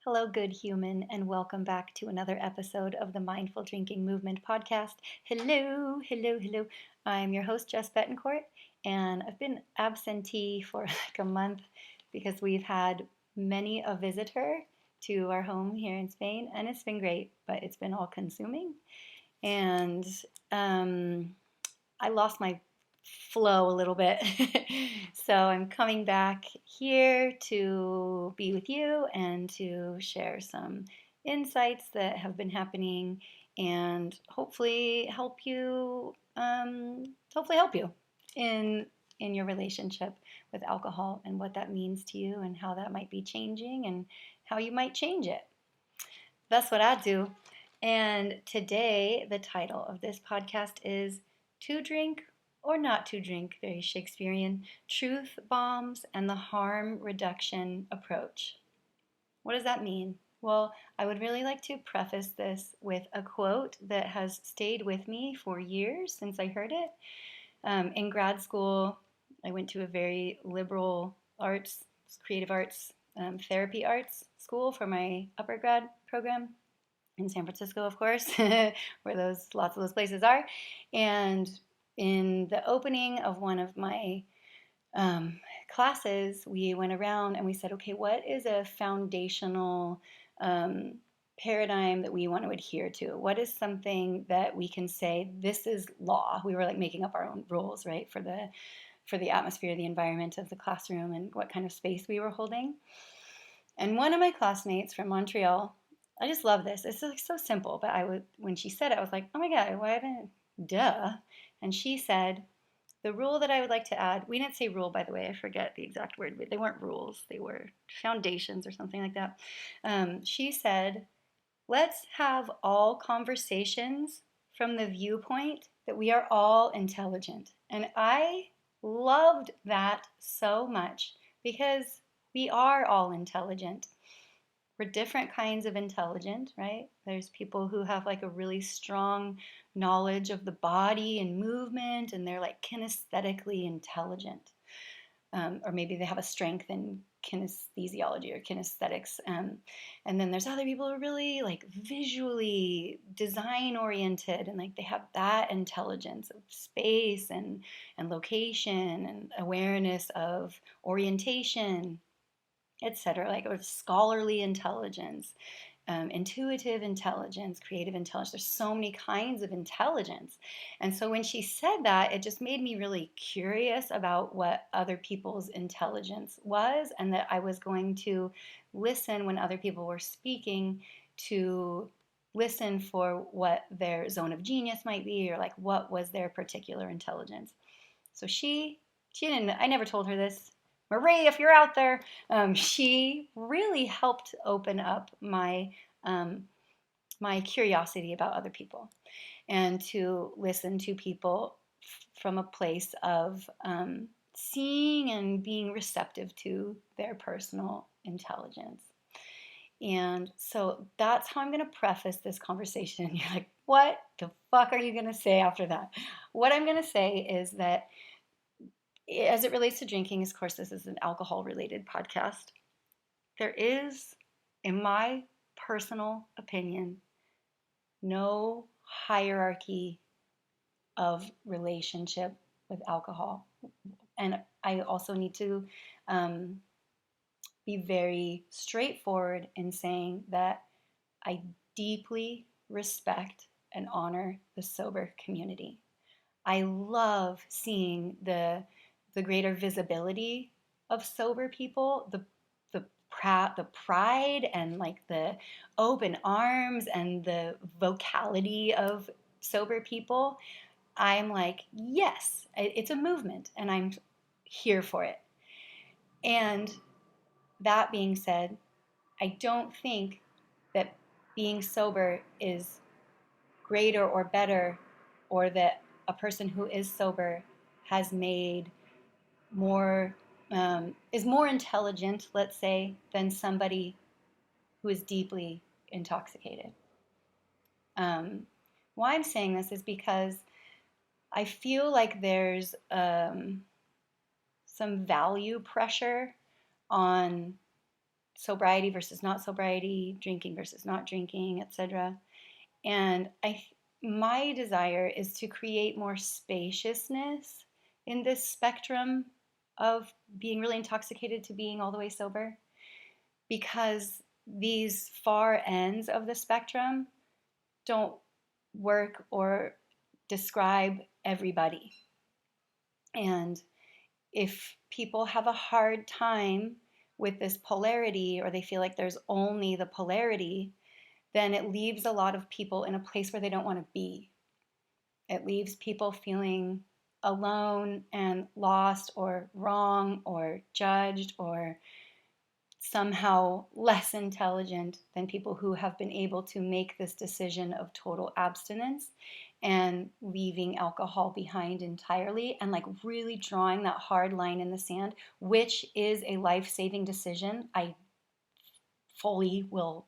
Hello, good human, and welcome back to another episode of the Mindful Drinking Movement podcast. Hello, hello, hello. I'm your host, Jess Betancourt, and I've been absentee for like a month because we've had many a visitor to our home here in Spain, and it's been great, but it's been all consuming. And I lost my flow a little bit. So I'm coming back here to be with you and to share some insights that have been happening and hopefully help you in in your relationship with alcohol and what that means to you and how that might be changing and how you might change it. That's what I do. And today, the title of this podcast is To Drink or Not to Drink, very Shakespearean, Truth Bombs and the Harm Reduction Approach. What does that mean? Well, I would really like to preface this with a quote that has stayed with me for years since I heard it. In grad school, I went to a very liberal arts, creative arts, therapy arts school for my upper grad program in San Francisco, of course, where lots of those places are. And in the opening of one of my um, classes, we went around and we said, okay, what is a foundational um, paradigm that we want to adhere to? What is something that we can say this is law? We were like making up our own rules, right, for the atmosphere, the environment of the classroom, and what kind of space we were holding. And one of my classmates from Montreal, I just love this. It's like so simple, but when she said it, I was like, oh my God, why didn't, duh. And she said, the rule that I would like to add, we didn't say rule, by the way, I forget the exact word, but they weren't rules, they were foundations or something like that. She said, let's have all conversations from the viewpoint that we are all intelligent. And I loved that so much because we are all intelligent. We're different kinds of intelligent, right? There's people who have like a really strong knowledge of the body and movement, and they're like kinesthetically intelligent. Or maybe they have a strength in kinesthesiology or kinesthetics. And then there's other people who are really like visually design oriented and like they have that intelligence of space and location and awareness of orientation, etc. Like or scholarly intelligence, intuitive intelligence, creative intelligence. There's so many kinds of intelligence. And so when she said that, it just made me really curious about what other people's intelligence was, and that I was going to listen when other people were speaking to listen for what their zone of genius might be or like what was their particular intelligence. So she didn't, I never told her this. Marie, if you're out there, she really helped open up um, my curiosity about other people and to listen to people from a place of seeing and being receptive to their personal intelligence. And so that's how I'm going to preface this conversation. You're like, what the fuck are you going to say after that? What I'm going to say is that as it relates to drinking, of course, this is an alcohol related podcast. There is, in my personal opinion, no hierarchy of relationship with alcohol. And I also need to be very straightforward in saying that I deeply respect and honor the sober community. I love seeing the greater visibility of sober people, the pride and like the open arms and the vocality of sober people. I'm like, yes, it's a movement and I'm here for it. And that being said, I don't think that being sober is greater or better, or that a person who is sober has made more is more intelligent, let's say, than somebody who is deeply intoxicated. Why I'm saying this is because I feel like there's some value pressure on sobriety versus not sobriety, drinking versus not drinking, etc. And my desire is to create more spaciousness in this spectrum of being really intoxicated to being all the way sober, because these far ends of the spectrum don't work or describe everybody. And if people have a hard time with this polarity, or they feel like there's only the polarity, then it leaves a lot of people in a place where they don't want to be. It leaves people feeling alone and lost or wrong or judged or somehow less intelligent than people who have been able to make this decision of total abstinence and leaving alcohol behind entirely, and like really drawing that hard line in the sand, which is a life-saving decision. I fully will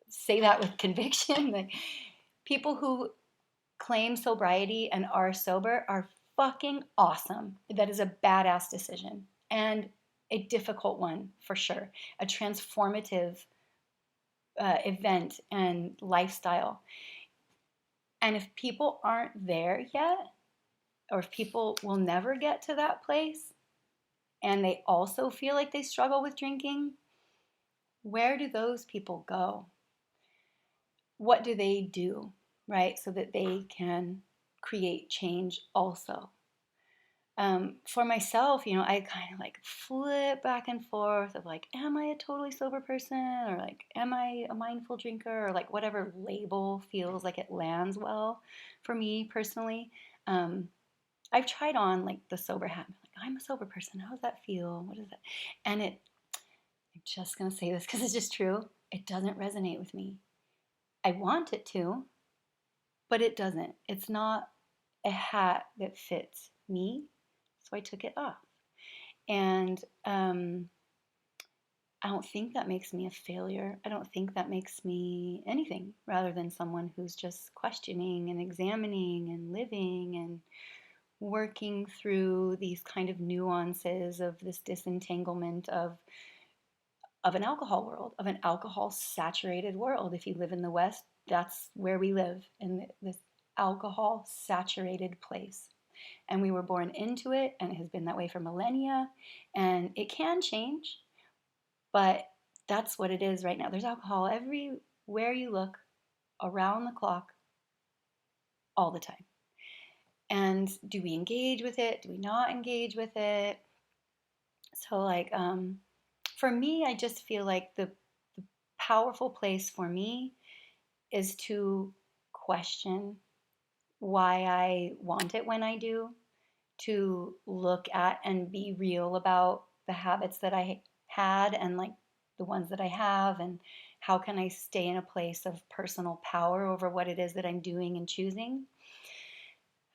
say that with conviction. Like, people who claim sobriety and are sober are fucking awesome. That is a badass decision, and a difficult one for sure. A transformative event and lifestyle. And if people aren't there yet, or if people will never get to that place, and they also feel like they struggle with drinking, where do those people go? What do they do, right? So that they can create change also. For myself, I kind of like flip back and forth of like, am I a totally sober person? Or like, am I a mindful drinker? Or like whatever label feels like it lands well for me personally. I've tried on like the sober hat. Like, I'm a sober person. How does that feel? What is that? And I'm just going to say this because it's just true. It doesn't resonate with me. I want it to, but it doesn't. It's not a hat that fits me. So I took it off. And I don't think that makes me a failure. I don't think that makes me anything rather than someone who's just questioning and examining and living and working through these kind of nuances of this disentanglement of an alcohol world, of an alcohol saturated world. If you live in the West, that's where we live, in this alcohol saturated place. And we were born into it, and it has been that way for millennia, and it can change, but that's what it is right now. There's alcohol everywhere you look, around the clock, all the time. And do we engage with it? Do we not engage with it? So like, for me, I just feel like the powerful place for me is to question why I want it when I do, to look at and be real about the habits that I had and like the ones that I have, and how can I stay in a place of personal power over what it is that I'm doing and choosing.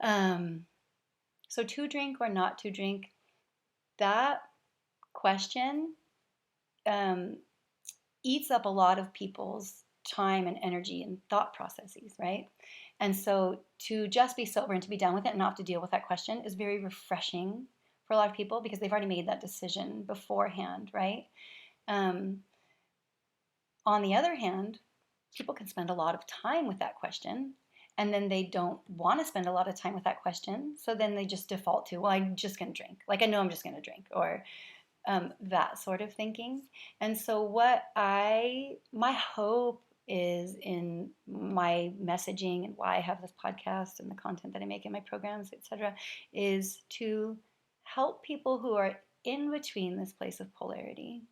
So to drink or not to drink, that question eats up a lot of people's time and energy and thought processes, right? And so to just be sober and to be done with it and not have to deal with that question is very refreshing for a lot of people, because they've already made that decision beforehand, right? On the other hand, people can spend a lot of time with that question, and then they don't want to spend a lot of time with that question. So then they just default to, well, I'm just going to drink. Like, I know I'm just going to drink, or that sort of thinking. And so my hope is in my messaging and why I have this podcast and the content that I make in my programs, etc., is to help people who are in between this place of polarity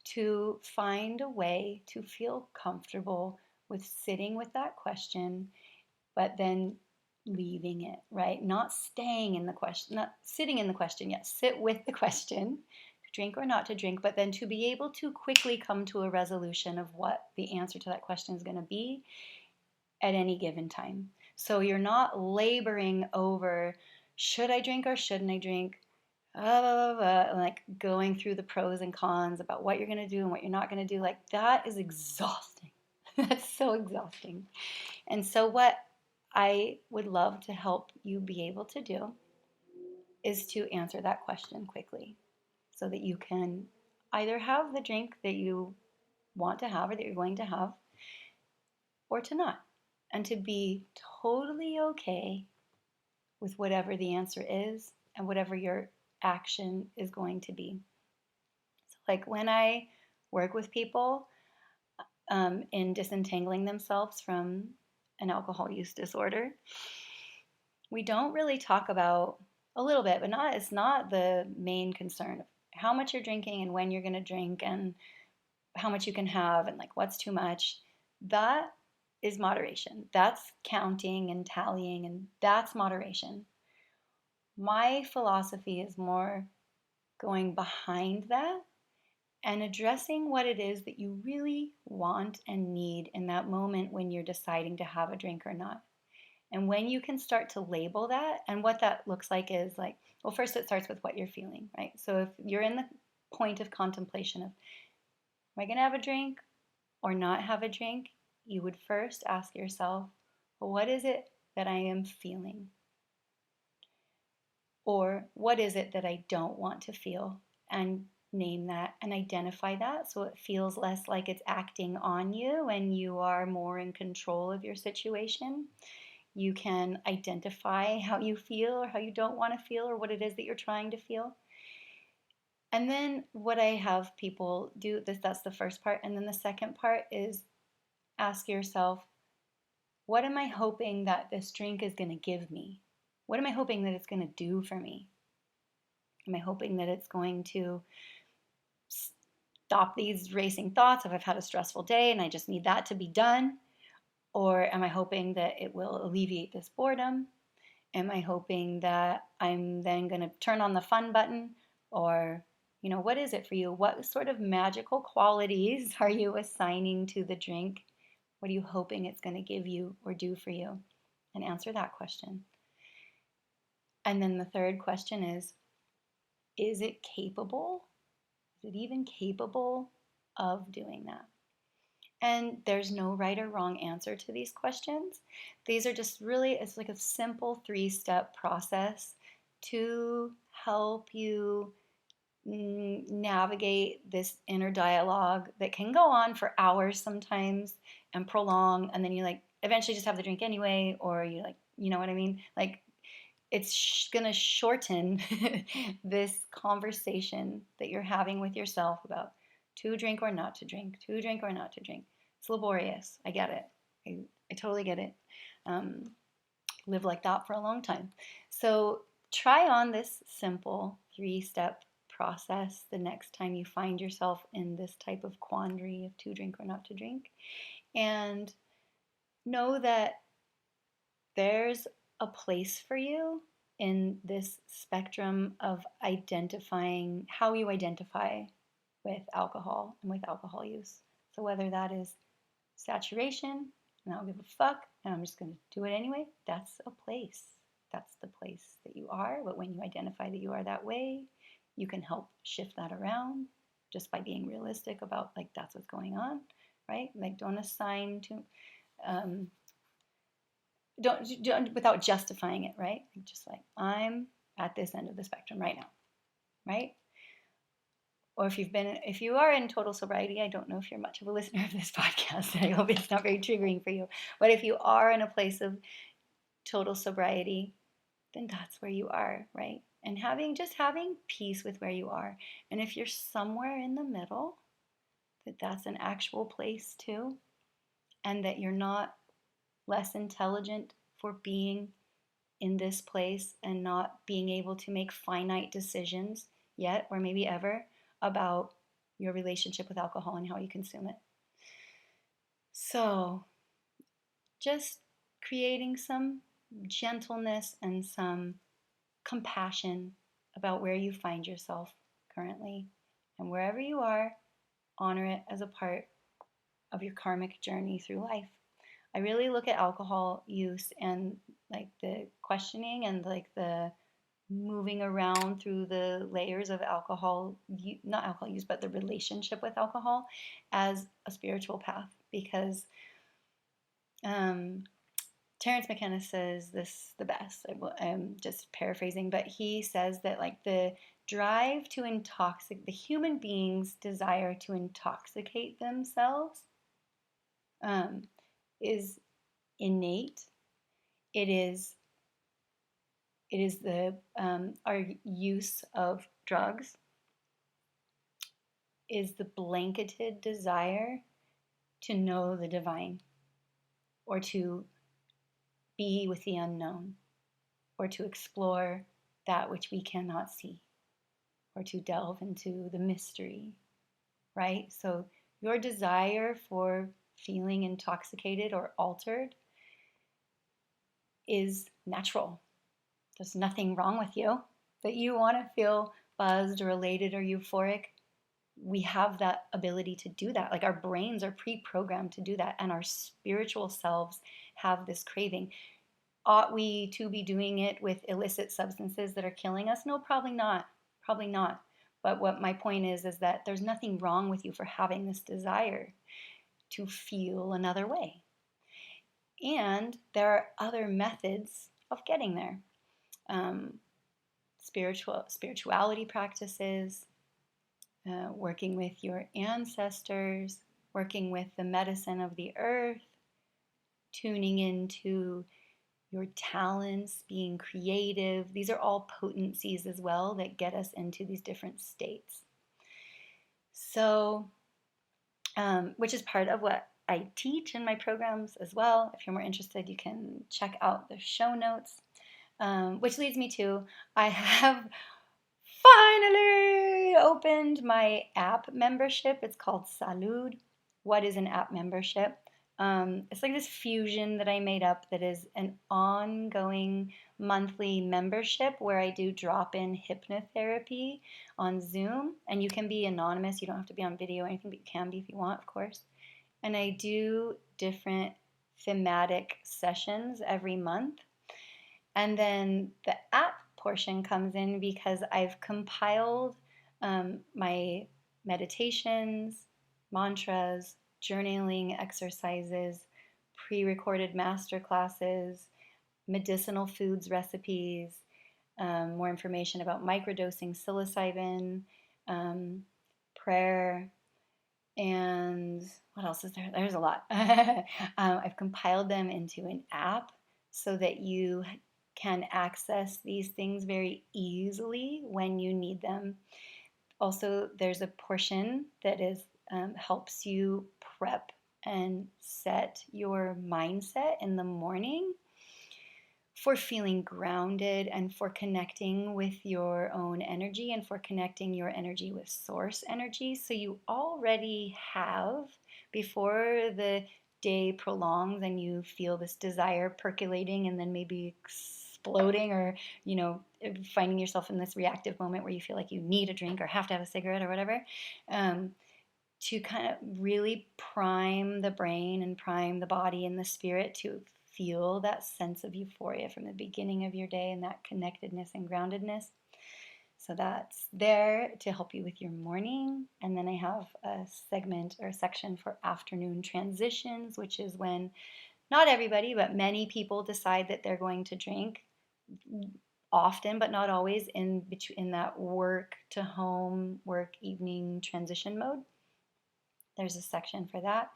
to find a way to feel comfortable with sitting with that question, but then leaving it, right? Not staying in the question, not sitting in the question yet. Sit with the question, to drink or not to drink, but then to be able to quickly come to a resolution of what the answer to that question is going to be at any given time. So you're not laboring over, should I drink or shouldn't I drink? Like going through the pros and cons about what you're going to do and what you're not going to do. Like, that is exhausting. That's so exhausting. And so what I would love to help you be able to do is to answer that question quickly, so that you can Either have the drink that you want to have or that you're going to have, or to not. And to be totally okay with whatever the answer is and whatever your action is going to be. So, like when I work with people in disentangling themselves from an alcohol use disorder, we don't really talk about a little bit, but not it's not the main concern of how much you're drinking and when you're going to drink and how much you can have and like what's too much. That is moderation. That's counting and tallying, and that's moderation. My philosophy is more going behind that and addressing what it is that you really want and need in that moment when you're deciding to have a drink or not. And when you can start to label that, and what that looks like is like, well, first it starts with what you're feeling, right? So if you're in the point of contemplation of, am I going to have a drink or not have a drink? You would first ask yourself, well, what is it that I am feeling? Or what is it that I don't want to feel? And name that and identify that so it feels less like it's acting on you and you are more in control of your situation. You can identify how you feel or how you don't want to feel or what it is that you're trying to feel. And then what I have people do, that's the first part. And then the second part is ask yourself, what am I hoping that this drink is going to give me? What am I hoping that it's going to do for me? Am I hoping that it's going to stop these racing thoughts if I've had a stressful day and I just need that to be done? Or am I hoping that it will alleviate this boredom? Am I hoping that I'm then going to turn on the fun button? Or, what is it for you? What sort of magical qualities are you assigning to the drink? What are you hoping it's going to give you or do for you? And answer that question. And then the third question is it capable? Is it even capable of doing that? And there's no right or wrong answer to these questions. These are just really, it's like a simple 3-step process to help you navigate this inner dialogue that can go on for hours sometimes and prolong. And then you like eventually just have the drink anyway, or you like, you know what I mean? Like it's going to shorten this conversation that you're having with yourself about to drink or not to drink, to drink or not to drink. It's laborious. I get it. I totally get it. Lived like that for a long time. So try on this simple 3-step process the next time you find yourself in this type of quandary of to drink or not to drink. And know that there's a place for you in this spectrum of identifying how you identify with alcohol and with alcohol use. So whether that is saturation, and I don't give a fuck, and I'm just going to do it anyway, that's a place. That's the place that you are. But when you identify that you are that way, you can help shift that around just by being realistic about like that's what's going on, right? Like don't assign to don't without justifying it, right? Just like I'm at this end of the spectrum right now, right? Or if you are in total sobriety, I don't know if you're much of a listener of this podcast. I hope it's not very triggering for you. But if you are in a place of total sobriety, then that's where you are, right? And having peace with where you are. And if you're somewhere in the middle, that's an actual place too, and that you're not less intelligent for being in this place and not being able to make finite decisions yet, or maybe ever, about your relationship with alcohol and how you consume it. So, just creating some gentleness and some compassion about where you find yourself currently. And wherever you are, honor it as a part of your karmic journey through life. I really look at alcohol use and like the questioning and like the moving around through the layers of alcohol, not alcohol use, but the relationship with alcohol as a spiritual path. Because Terence McKenna says this the best. I'm just paraphrasing, but he says that like the drive to intoxicate, the human being's desire to intoxicate themselves is innate. It is the our use of drugs is the blanketed desire to know the divine, or to be with the unknown, or to explore that which we cannot see, or to delve into the mystery, right? So your desire for feeling intoxicated or altered is natural. There's nothing wrong with you. That you want to feel buzzed or elated or euphoric, we have that ability to do that. Like, our brains are pre-programmed to do that, and our spiritual selves have this craving. Ought we to be doing it with illicit substances that are killing us? No, probably not. Probably not. But what my point is that there's nothing wrong with you for having this desire to feel another way. And there are other methods of getting there. Spirituality practices, working with your ancestors, working with the medicine of the earth, tuning into your talents, being creative. These are all potencies as well that get us into these different states. So, which is part of what I teach in my programs as well. If you're more interested, you can check out the show notes. Which leads me to, I have finally opened my app membership. It's called Salud. What is an app membership? It's like this fusion that I made up that is an ongoing monthly membership where I do drop-in hypnotherapy on Zoom. And you can be anonymous. You don't have to be on video or anything, but you can be if you want, of course. And I do different thematic sessions every month. And then the app portion comes in because I've compiled my meditations, mantras, journaling exercises, pre-recorded master classes, medicinal foods recipes, more information about microdosing psilocybin, prayer, and what else is there? There's a lot. I've compiled them into an app so that you can access these things very easily when you need them. Also, there's a portion that is helps you prep and set your mindset in the morning for feeling grounded and for connecting with your own energy and for connecting your energy with source energy. So you already have, before the day prolongs and you feel this desire percolating and then maybe exploding, or finding yourself in this reactive moment where you feel like you need a drink or have to have a cigarette or whatever, to kind of really prime the brain and prime the body and the spirit to feel that sense of euphoria from the beginning of your day and that connectedness and groundedness. So that's there to help you with your morning. And then I have a segment or a section for afternoon transitions, which is when not everybody, but many people decide that they're going to drink, often, but not always, in that work to home, work evening transition mode. There's a section for that.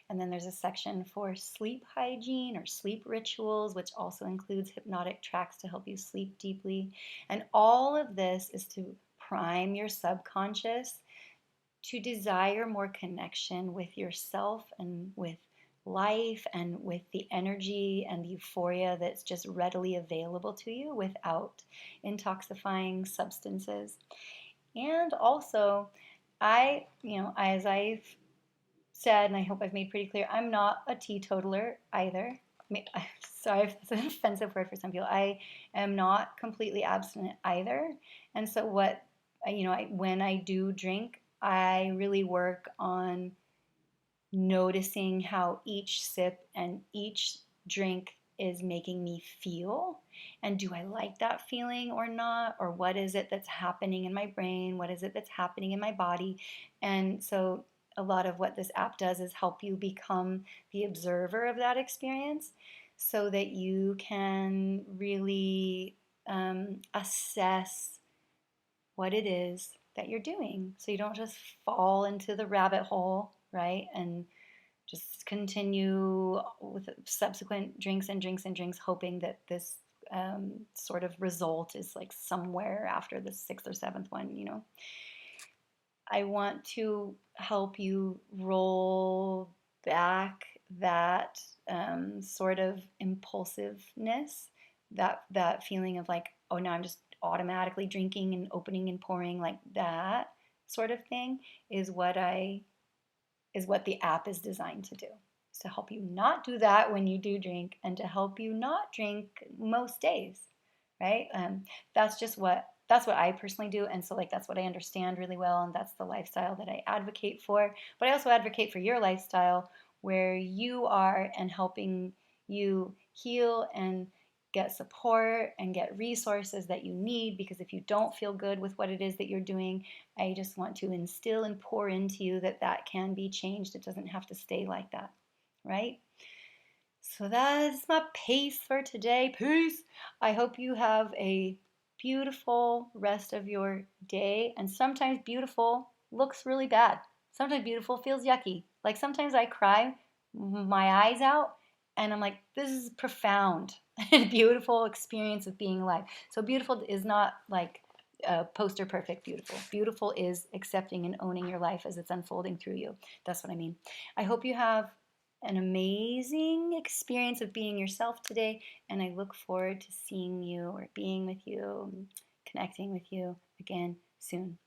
And then there's a section for sleep hygiene or sleep rituals, which also includes hypnotic tracks to help you sleep deeply. And all of this is to prime your subconscious to desire more connection with yourself and with life and with the energy and the euphoria that's just readily available to you without intoxifying substances. And also, as I've said, and I hope I've made pretty clear, I'm not a teetotaler either. Sorry if that's an offensive word for some people. I am not completely abstinent either. And so when I do drink, I really work on noticing how each sip and each drink is making me feel. And do I like that feeling or not? Or what is it that's happening in my brain? What is it that's happening in my body? And so a lot of what this app does is help you become the observer of that experience so that you can really assess what it is that you're doing so you don't just fall into the rabbit hole, right? And just continue with subsequent drinks and drinks and drinks, hoping that this sort of result is like somewhere after the sixth or seventh one, you know. I want to help you roll back that sort of impulsiveness, that feeling of like, oh, now I'm just automatically drinking and opening and pouring, like that sort of thing is what the app is designed to do. Is to help you not do that when you do drink, and to help you not drink most days, right? That's what I personally do, and so like that's what I understand really well, and that's the lifestyle that I advocate for. But I also advocate for your lifestyle where you are, and helping you heal and get support and get resources that you need, because if you don't feel good with what it is that you're doing, I just want to instill and pour into you that that can be changed. It doesn't have to stay like that, right? So that is my peace for today. Peace. I hope you have a beautiful rest of your day. And sometimes beautiful looks really bad. Sometimes beautiful feels yucky. Like sometimes I cry my eyes out and I'm like, this is profound and beautiful experience of being alive. So beautiful is not like poster perfect beautiful. Beautiful is accepting and owning your life as it's unfolding through you. That's what I mean. I hope you have an amazing experience of being yourself today, and I look forward to seeing you or being with you, connecting with you again soon.